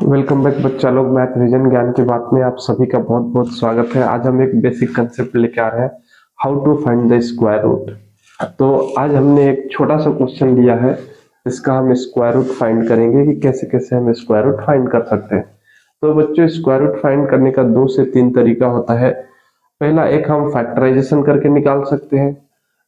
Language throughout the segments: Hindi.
वेलकम बैक बच्चा लोग। मैथ विजन ज्ञान की बात में आप सभी का बहुत बहुत स्वागत है। आज हम एक बेसिक कंसेप्ट लेके आ रहे हैं, how to find the square root. तो आज हमने एक छोटा सा क्वेश्चन लिया है, इसका हम स्क्वायर रूट फाइंड करेंगे कि कैसे कैसे हम स्क्वायर रूट फाइंड कर सकते हैं। तो बच्चों, स्क्वायर रूट फाइंड करने का 2 से 3 तरीका होता है। पहला, एक हम फैक्टराइजेशन करके निकाल सकते हैं,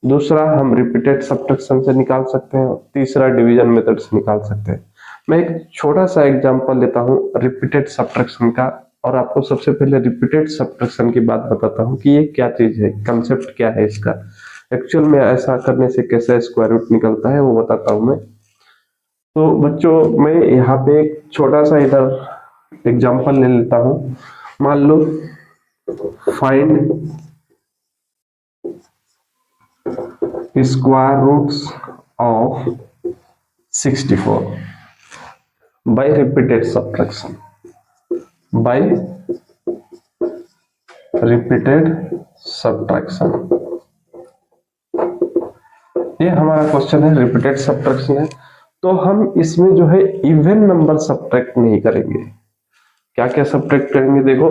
दूसरा हम रिपीटेड सब्ट्रैक्शन से निकाल सकते हैं, और तीसरा डिवीजन मेथड से निकाल सकते हैं। मैं एक छोटा सा एग्जांपल लेता हूँ रिपीटेड सब्ट्रैक्शन का, और आपको सबसे पहले रिपीटेड सब्ट्रैक्शन की बात बताता हूँ कि ये क्या चीज है, कंसेप्ट क्या है इसका, एक्चुअल में ऐसा करने से कैसे स्क्वायर रूट निकलता है वो बताता हूँ मैं। तो बच्चों, मैं यहाँ पे एक छोटा सा इधर एग्जांपल ले लेता हूँ। मान लो, find square roots of 64 by repeated subtraction, by repeated subtraction। ये हमारा क्वेश्चन है, रिपीटेड सब्ट्रैक्शन है। तो हम इसमें जो है इवन नंबर सब्ट्रैक्ट नहीं करेंगे। क्या क्या सब्ट्रैक्ट करेंगे, देखो।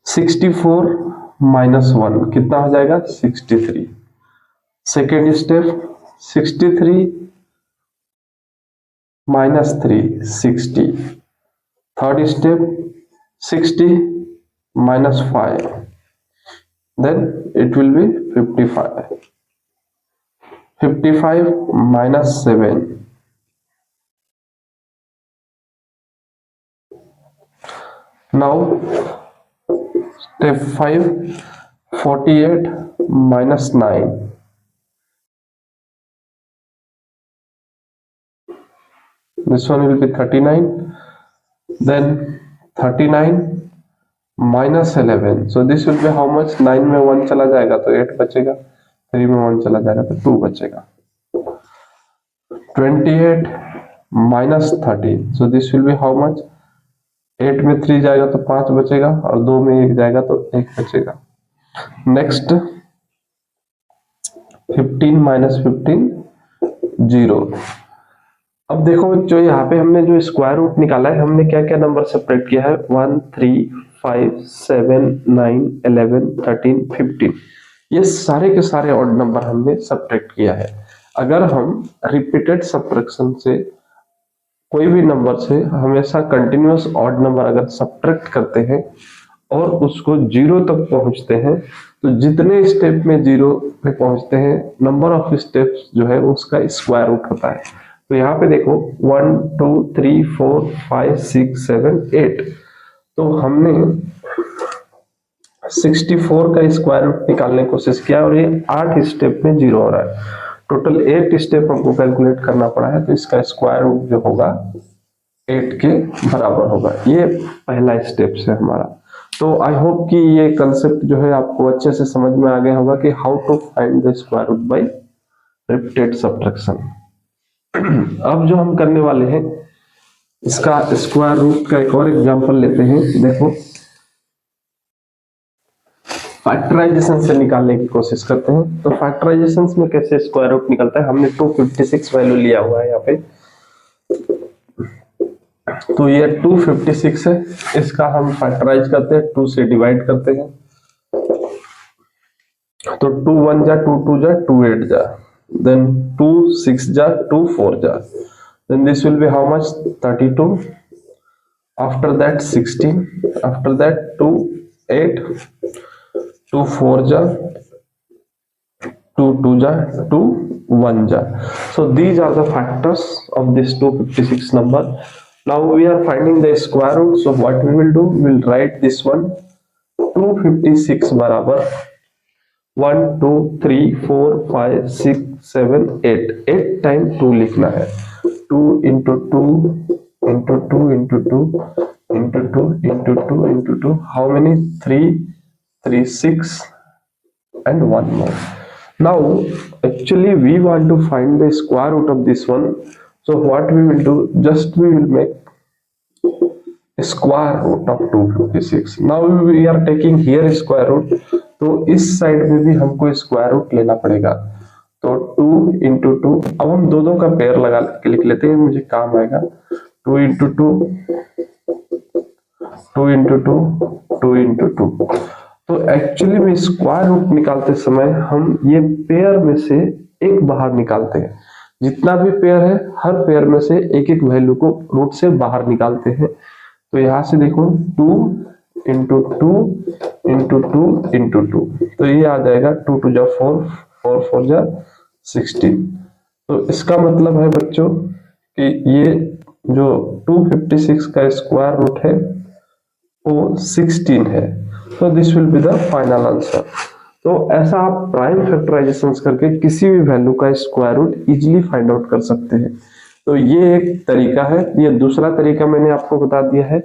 64 माइनस 1 कितना हो जाएगा, 63। Second step, 63 minus 3 60। Third step, 60 minus 5, then it will be 55. 55 minus 7, now step 5, 48 minus 9, this one will be 39, then 39 minus 11, so this will be how much, 9 में 1 चला जाएगा तो 8 बचेगा, 3 में 1 चला जाएगा तो 2 बचेगा। 28 minus 13, so this will be how much, 8 में 3 जाएगा तो 5 बचेगा, और 2 में 1 जाएगा तो 1 बचेगा। Next 15 minus 15 0। अब देखो बच्चों, यहाँ पे हमने जो स्क्वायर रूट निकाला है, हमने क्या क्या नंबर सेपरेट किया है, 1 3 5 7 9 11 13 15। ये सारे के सारे ऑड नंबर हमने सब्ट्रैक्ट किया है। अगर हम रिपीटेड सब्ट्रैक्शन से कोई भी नंबर से हमेशा कंटिन्यूअस ऑड नंबर अगर सब्ट्रैक्ट करते हैं और उसको जीरो तक पहुंचते हैं, तो जितने स्टेप में जीरो पे पहुंचते हैं, नंबर ऑफ स्टेप्स जो है उसका स्क्वायर रूट होता है। तो यहाँ पे देखो 1 2 3 4 5 6 7 8, तो हमने 64 का स्क्वायर रूट निकालने की कोशिश किया और ये 8 स्टेप में जीरो हो रहा है। टोटल 8 स्टेप हमको कैलकुलेट करना पड़ा है, तो इसका स्क्वायर रूट जो होगा 8 के बराबर होगा। ये पहला स्टेप है हमारा। तो आई होप कि ये कंसेप्ट जो है आपको अच्छे से समझ में आ गया होगा कि how to find the square root by repeated subtraction. अब जो हम करने वाले हैं, इसका स्क्वायर रूट का एक और एग्जांपल लेते हैं। देखो, फैक्टराइजेशन से निकालने की कोशिश करते हैं। तो फैक्टराइजेशन में कैसे स्क्वायर रूट निकलता है, हमने 256 वैल्यू लिया हुआ है यहाँ पे। तो ये 256 है, इसका हम फैक्टराइज करते हैं, 2 से डिवाइड करते हैं। तो 2 1 जा, 2 2 जा, 2 8 जा, then 2 6 जा, 2 4 जा, then this will be how much, 32, after that 16, after that 2 8, 2 4 जा, 2 2 जा, 2 1 जा। So these are the factors of this 256 number. Now we are finding the square root, so what we will do, we will write this one 256 बराबर 1 2 3 4 5 6 7 8, 8 टाइम 2 लिखना है। 2 into 2 into 2 into 2 into 2 into 2 into 2, how many, 3 3 6 and 1 more. Now actually we want to find the square root of this one, so what we will do, just we will make square root of 256. Now we are taking here square root, तो इस साइड में भी हमको स्क्वायर रूट लेना पड़ेगा। तो 2 into 2, अब हम दो का पेयर लगा के लिख लेते हैं, मुझे काम आएगा। 2 into two, 2 into two, 2 into two. तो एक्चुअली में स्क्वायर रूट निकालते समय हम ये पेयर में से एक बाहर निकालते हैं। जितना भी पेयर है हर पेयर में से एक एक वैल्यू को रूट से बाहर निकालते हैं। तो यहां से देखो 2 into two into two into two, तो ये आ जाएगा 2 टू जा 4, 4 4 जा 16। तो इसका मतलब है बच्चों कि ये जो 256 का स्क्वायर रूट है वो 16 है। तो this will be the final answer. तो ऐसा आप प्राइम फैक्टराइजेशन करके किसी भी वैल्यू का square root easily find out कर सकते हैं। तो ये एक तरीका है। ये दूसरा तरीका मैंने आपको बता दिया है।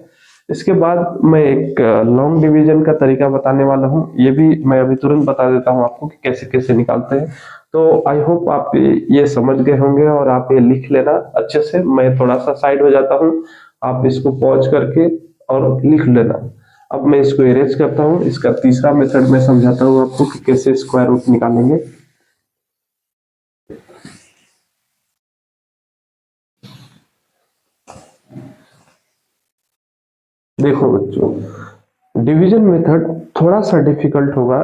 इसके बाद मैं एक लॉन्ग डिवीजन का तरीका बताने वाला हूँ। ये भी मैं अभी तुरंत बता देता हूँ आपको कि कैसे कैसे निकालते हैं। तो आई होप आप ये समझ गए होंगे और आप ये लिख लेना अच्छे से। मैं थोड़ा सा साइड हो जाता हूँ, आप इसको पॉज करके और लिख लेना। अब मैं इसको इरेज करता हूँ। इसका तीसरा मेथड मैं समझाता हूँ आपको कि कैसे स्क्वायर रूट निकालेंगे। देखो बच्चों, डिवीजन मेथड थोड़ा सा डिफिकल्ट होगा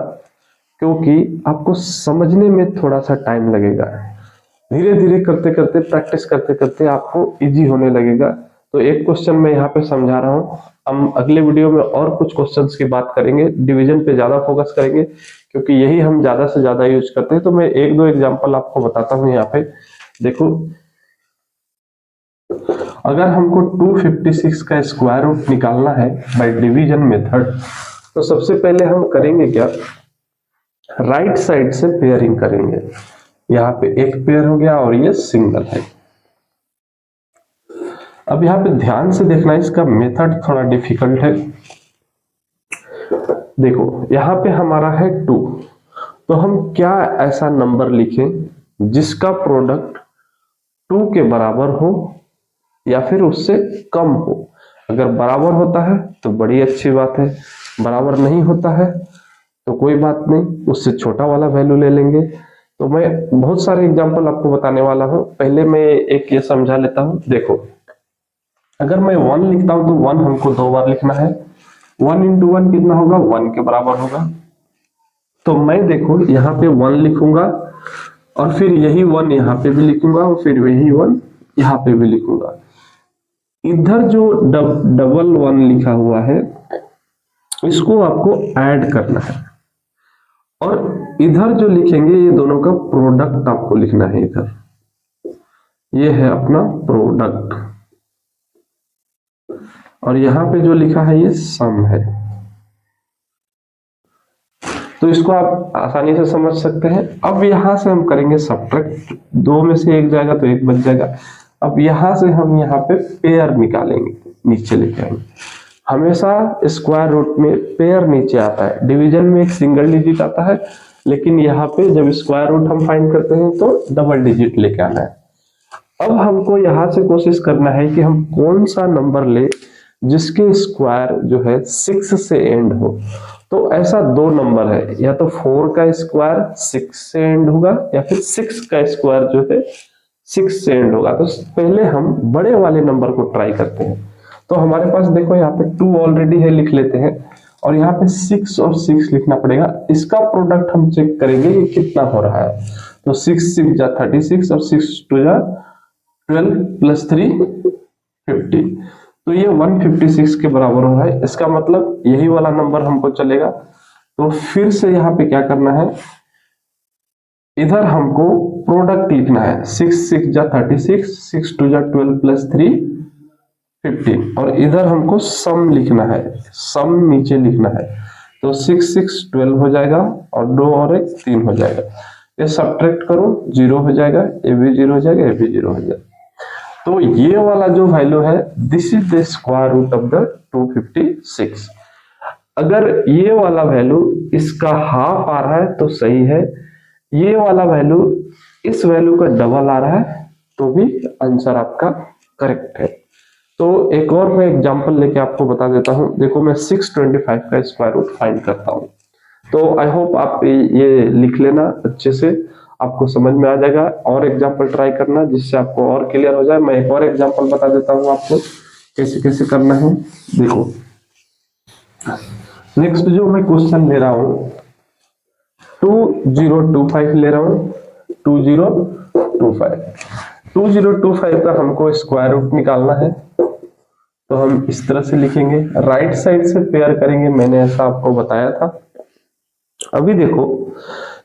क्योंकि आपको समझने में थोड़ा सा टाइम लगेगा। धीरे धीरे करते करते, प्रैक्टिस करते करते आपको इजी होने लगेगा। तो एक क्वेश्चन मैं यहाँ पे समझा रहा हूँ। हम अगले वीडियो में और कुछ क्वेश्चंस की बात करेंगे, डिवीजन पे ज्यादा फोकस करेंगे क्योंकि यही हम ज्यादा से ज्यादा यूज करते हैं। तो मैं एक दो एग्जांपल आपको बताता हूँ। यहाँ पे देखो, अगर हमको 256 का स्क्वायर रूट निकालना है बाय डिवीजन मेथड, तो सबसे पहले हम करेंगे क्या, राइट साइड से पेयरिंग करेंगे। यहाँ पे एक पेयर हो गया और ये सिंगल है। अब यहाँ पे ध्यान से देखना, इसका मेथड थोड़ा डिफिकल्ट है। देखो यहाँ पे हमारा है 2, तो हम क्या ऐसा नंबर लिखें जिसका प्रोडक्ट 2 के बराबर हो या फिर उससे कम हो। अगर बराबर होता है तो बड़ी अच्छी बात है, बराबर नहीं होता है तो कोई बात नहीं, उससे छोटा वाला वैल्यू ले लेंगे। तो मैं बहुत सारे एग्जांपल आपको बताने वाला हूं। पहले मैं एक ये समझा लेता हूं। देखो, अगर मैं 1 लिखता हूं तो 1 हमको 2 बार लिखना है। 1 इंटू 1 कितना होगा, 1 के बराबर होगा। तो मैं देखो यहाँ पे 1 लिखूंगा और फिर यही 1 यहाँ पे भी लिखूंगा और फिर वही 1 यहाँ पे भी लिखूंगा। इधर जो डबल 1 लिखा हुआ है इसको आपको ऐड करना है और इधर जो लिखेंगे ये दोनों का प्रोडक्ट आपको लिखना है। इधर ये है अपना प्रोडक्ट और यहाँ पे जो लिखा है ये सम है। तो इसको आप आसानी से समझ सकते हैं। अब यहां से हम करेंगे सब्ट्रैक्ट, 2 में से 1 जाएगा तो 1 बच जाएगा। अब यहां से हम यहाँ पे पेयर निकालेंगे, नीचे लेके आएंगे। हमेशा स्क्वायर रूट में पेयर नीचे आता है, डिवीजन में एक सिंगल डिजिट आता है, लेकिन यहाँ पे जब स्क्वायर रूट हम फाइंड करते हैं तो डबल डिजिट लेके आना है। अब हमको यहाँ से कोशिश करना है कि हम कौन सा नंबर ले जिसके स्क्वायर जो है 6 से एंड हो। तो ऐसा 2 नंबर है, या तो 4 का स्क्वायर 6 से एंड होगा या फिर 6 का स्क्वायर जो है 6 से एंड होगा। तो पहले हम बड़े वाले नंबर को ट्राई करते हैं। तो हमारे पास देखो यहाँ पे 2 ऑलरेडी है, लिख लेते हैं और यहाँ पे 6 और 6 लिखना पड़ेगा। इसका प्रोडक्ट हम चेक करेंगे ये कितना हो रहा है। तो 6 6 जा 36 और 6 2 जा 12 प्लस 3 50। तो ये 156 के बराबर हो रहा है। इसका मतलब यही वाला नंबर हमको चलेगा। तो फिर से यहाँ पे क्या करना है, इधर हमको प्रोडक्ट लिखना है। 6 6 जा 36, 6 2 जा 12 प्लस 3 15 और इधर हमको सम लिखना है, सम नीचे लिखना है। तो 6 6 12 हो जाएगा और 2 और 1 3 हो जाएगा। ये सब्ट्रैक्ट करो, 0 हो जाएगा, ये भी 0 हो जाएगा, ये भी 0 हो जाएगा। तो ये वाला जो वैल्यू है this is the square root of the 256। अगर ये वाला वैल्यू इसका हाफ आ रहा है तो सही है, ये वाला वैल्यू इस वैल्यू का डबल आ रहा है तो भी आंसर आपका करेक्ट है। तो एक और मैं एग्जांपल लेके आपको बता देता हूं। देखो मैं 625 का स्क्वायर रूट फाइंड करता हूं। तो आई होप आप ये लिख लेना अच्छे से आपको समझ में आ जाएगा। और एग्जाम्पल ट्राई करना जिससे आपको और क्लियर हो जाए। मैं एक और एग्जाम्पल बता देता हूँ आपको कैसे कैसे करना है। देखो नेक्स्ट जो मैं क्वेश्चन ले रहा हूँ 2025 ले रहा हूँ। 2025 का हमको स्क्वायर रूट निकालना है, तो हम इस तरह से लिखेंगे, राइट साइड से पेयर करेंगे, मैंने ऐसा आपको बताया था। अभी देखो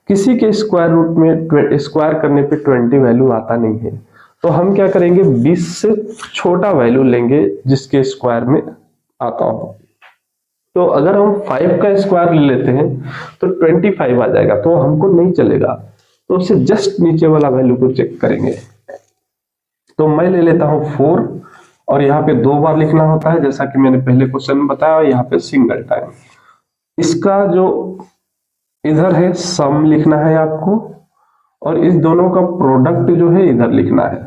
किसी के स्क्वायर रूट में स्क्वायर करने पे 20 वैल्यू आता नहीं है, तो हम क्या करेंगे 20 से छोटा वैल्यू लेंगे जिसके स्क्वायर में आता हो। तो अगर हम 5 का स्क्वायर ले लेते हैं तो 25 आ जाएगा, तो हमको नहीं चलेगा, तो उससे जस्ट नीचे वाला वैल्यू को चेक करेंगे। तो मैं ले लेता हूं 4, और यहाँ पे 2 बार लिखना होता है जैसा कि मैंने पहले क्वेश्चन में बताया, यहाँ पे सिंगल टाइम। इसका जो इधर है सम लिखना है आपको, और इस दोनों का प्रोडक्ट जो है इधर लिखना है।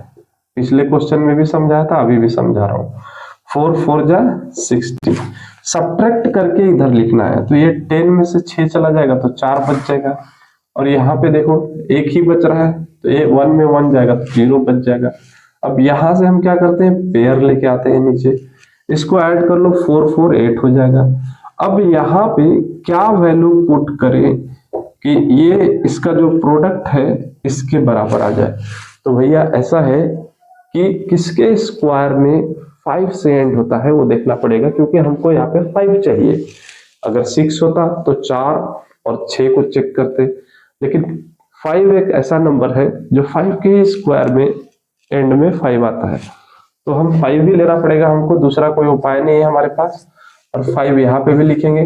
पिछले क्वेश्चन में भी समझाया था, अभी भी समझा रहा हूँ। 4 4 जा 60, सब्ट्रैक्ट करके इधर लिखना है। तो ये 10 में से 6 चला जाएगा तो 4 बच जाएगा, और यहाँ पे देखो एक ही बच रहा है, तो ये 1 में 1 जाएगा तो 0 बच जाएगा। अब यहां से हम क्या करते हैं, पेयर लेके आते हैं नीचे, इसको ऐड कर लो, 4 4 8 हो जाएगा। अब यहाँ पे क्या वैल्यू पुट करें कि ये इसका जो प्रोडक्ट है इसके बराबर आ जाए। तो भैया ऐसा है कि किसके स्क्वायर में 5 से एंड होता है वो देखना पड़ेगा, क्योंकि हमको यहाँ पे 5 चाहिए। अगर 6 होता तो 4 और 6 को चेक करते, लेकिन 5 एक ऐसा नंबर है जो 5 के स्क्वायर में एंड में 5 आता है, तो हम 5 ही लेना पड़ेगा हमको, दूसरा कोई उपाय नहीं है हमारे पास। और 5 यहाँ पे भी लिखेंगे।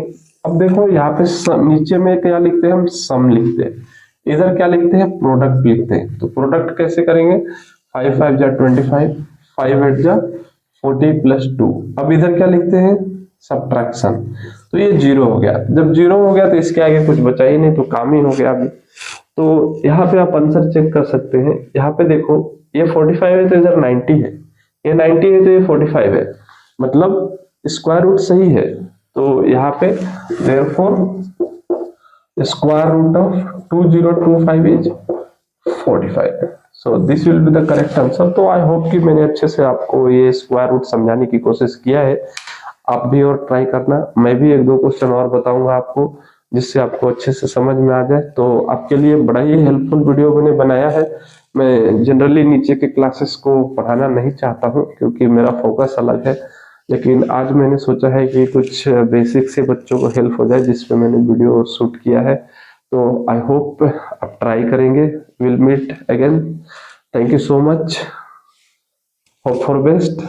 अब देखो यहाँ पे नीचे में क्या लिखते हैं, हम सम लिखते हैं, इधर क्या लिखते हैं, प्रोडक्ट लिखते हैं। तो प्रोडक्ट कैसे करेंगे, 5 5 जा 25, 5 8 जा 40 प्लस 2। अब इधर क्या लिखते हैं, सब्ट्रैक्शन। तो ये 0 हो गया, जब 0 हो गया तो इसके आगे कुछ बचा ही नहीं, तो काम ही हो गया अभी। तो यहाँ पे आप आंसर चेक कर सकते हैं। यहाँ पे देखो ये 45 है तो इधर 90 है, ये 90 है तो ये 45 है, मतलब स्क्वायर रूट सही है। तो यहाँ पे therefore square root of 2025 is 45। So this will be the correct answer. तो आई होप कि मैंने अच्छे से आपको ये स्क्वायर रूट समझाने की कोशिश किया है। आप भी और ट्राई करना, मैं भी एक दो क्वेश्चन और बताऊंगा आपको जिससे आपको अच्छे से समझ में आ जाए। तो आपके लिए बड़ा ही हेल्पफुल वीडियो मैंने बनाया है। मैं जनरली नीचे के क्लासेस को पढ़ाना नहीं चाहता हूँ क्योंकि मेरा फोकस अलग है, लेकिन आज मैंने सोचा है कि कुछ बेसिक से बच्चों को हेल्प हो जाए, जिस पे मैंने वीडियो शूट किया है। तो आई होप आप ट्राई करेंगे। Will meet again, thank you so much, hope for best.